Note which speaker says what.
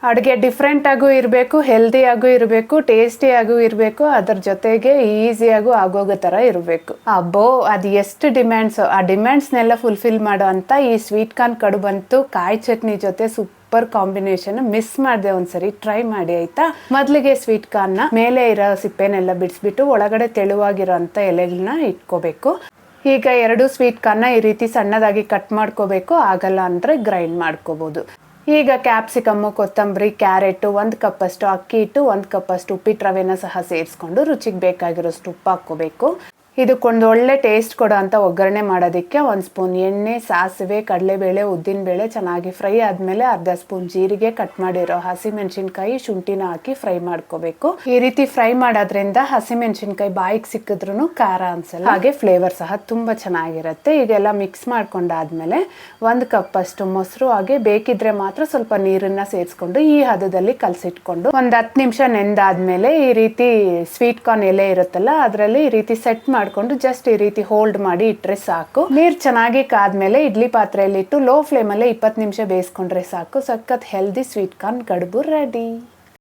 Speaker 1: ಅಡುಗೆ ಡಿಫ್ರೆಂಟಾಗೂ ಇರಬೇಕು, ಹೆಲ್ದಿಯಾಗೂ ಇರಬೇಕು, ಟೇಸ್ಟಿಯಾಗೂ ಇರಬೇಕು, ಅದರ ಜೊತೆಗೆ ಈಸಿಯಾಗೂ ಆಗೋಗೋ ಥರ ಇರಬೇಕು. ಅಬ್ಬೋ ಅದು ಎಷ್ಟು ಡಿಮ್ಯಾಂಡ್ಸು, ಆ ಡಿಮ್ಯಾಂಡ್ಸ್ನೆಲ್ಲ ಫುಲ್ಫಿಲ್ ಮಾಡೋ ಅಂತ ಈ ಸ್ವೀಟ್ ಕಾರ್ನ್ ಕಡುಬಂತು ಕಾಯಿ ಚಟ್ನಿ ಜೊತೆ ಸೂಪರ್ ಕಾಂಬಿನೇಷನ್. ಮಿಸ್ ಮಾಡಿದೆ, ಒಂದ್ಸರಿ ಟ್ರೈ ಮಾಡಿ ಆಯ್ತಾ. ಮೊದಲಿಗೆ ಸ್ವೀಟ್ ಕಾರ್ನ್ನ ಮೇಲೆ ಇರೋ ಸಿಪ್ಪೆನೆಲ್ಲ ಬಿಡಿಸ್ಬಿಟ್ಟು ಒಳಗಡೆ ತೆಳುವಾಗಿರೋ ಅಂಥ ಎಲೆಗಳನ್ನ ಇಟ್ಕೋಬೇಕು. ಈಗ 2 ಸ್ವೀಟ್ ಕಾರ್ನ್ನ ಈ ರೀತಿ ಸಣ್ಣದಾಗಿ ಕಟ್ ಮಾಡ್ಕೋಬೇಕು, ಆಗಲ್ಲ ಅಂದರೆ ಗ್ರೈಂಡ್ ಮಾಡ್ಕೋಬೋದು. ಈಗ ಕ್ಯಾಪ್ಸಿಕಮ್ಮು, ಕೊತ್ತಂಬರಿ, ಕ್ಯಾರೆಟು, 1 ಕಪ್ಪಷ್ಟು ಅಕ್ಕಿ ಹಿಟ್ಟು, 1 ಕಪ್ಪಷ್ಟು ಉಪ್ಪಿಟ್ಟು ರವೆನ ಸಹ ಸೇರಿಸ್ಕೊಂಡು ರುಚಿಗೆ ಬೇಕಾಗಿರೋಷ್ಟು ಉಪ್ಪು ಹಾಕ್ಕೋಬೇಕು. ಇದಕ್ಕೊಂದು ಒಳ್ಳೆ ಟೇಸ್ಟ್ ಕೊಡೋ ಅಂಥ ಒಗ್ಗರಣೆ ಮಾಡೋದಕ್ಕೆ 1 ಸ್ಪೂನ್ ಎಣ್ಣೆ, ಸಾಸಿವೆ, ಕಡಲೆಬೇಳೆ, ಉದ್ದಿನಬೇಳೆ ಚೆನ್ನಾಗಿ ಫ್ರೈ ಆದಮೇಲೆ ಅರ್ಧ ಸ್ಪೂನ್ ಜೀರಿಗೆ, ಕಟ್ ಮಾಡಿರೋ ಹಸಿಮೆಣಸಿನ್ಕಾಯಿ, ಶುಂಠಿನ ಹಾಕಿ ಫ್ರೈ ಮಾಡ್ಕೋಬೇಕು. ಈ ರೀತಿ ಫ್ರೈ ಮಾಡೋದ್ರಿಂದ ಹಸಿಮೆಣಸಿನ್ಕಾಯಿ ಬಾಯಿಗೆ ಸಿಕ್ಕಿದ್ರೂ ಖಾರ ಅನ್ಸಲ್ಲ, ಹಾಗೆ ಫ್ಲೇವರ್ ಸಹ ತುಂಬ ಚೆನ್ನಾಗಿರುತ್ತೆ. ಈಗೆಲ್ಲ ಮಿಕ್ಸ್ ಮಾಡ್ಕೊಂಡಾದ್ಮೇಲೆ 1 ಕಪ್ಪಷ್ಟು ಮೊಸರು, ಹಾಗೆ ಬೇಕಿದ್ರೆ ಮಾತ್ರ ಸ್ವಲ್ಪ ನೀರನ್ನ ಸೇರಿಸ್ಕೊಂಡು ಈ ಹದದಲ್ಲಿ ಕಲಸಿಟ್ಕೊಂಡು ಒಂದು 10 ನಿಮಿಷ ನೆಂದಾದ್ಮೇಲೆ ಈ ರೀತಿ ಸ್ವೀಟ್ ಕಾರ್ನ್ ಎಲೆ ಇರುತ್ತಲ್ಲ ಅದರಲ್ಲಿ ಈ ರೀತಿ ಸೆಟ್ ಮಾಡ್ಕೊಂಡು ಜಸ್ಟ್ ಈ ರೀತಿ ಹೋಲ್ಡ್ ಮಾಡಿ ಇಟ್ಟರೆ ಸಾಕು. ನೀರು ಚೆನ್ನಾಗಿ ಕಾದ್ಮೇಲೆ ಇಡ್ಲಿ ಪಾತ್ರೆಯಲ್ಲಿ ಇಟ್ಟು ಲೋ ಫ್ಲೇಮಲ್ಲೇ 20 ನಿಮಿಷ ಬೇಯಿಸ್ಕೊಂಡ್ರೆ ಸಾಕು. ಸಖತ್ ಹೆಲ್ದಿ ಸ್ವೀಟ್ ಕಾರ್ನ್ ಕಡುಬು ರೆಡಿ.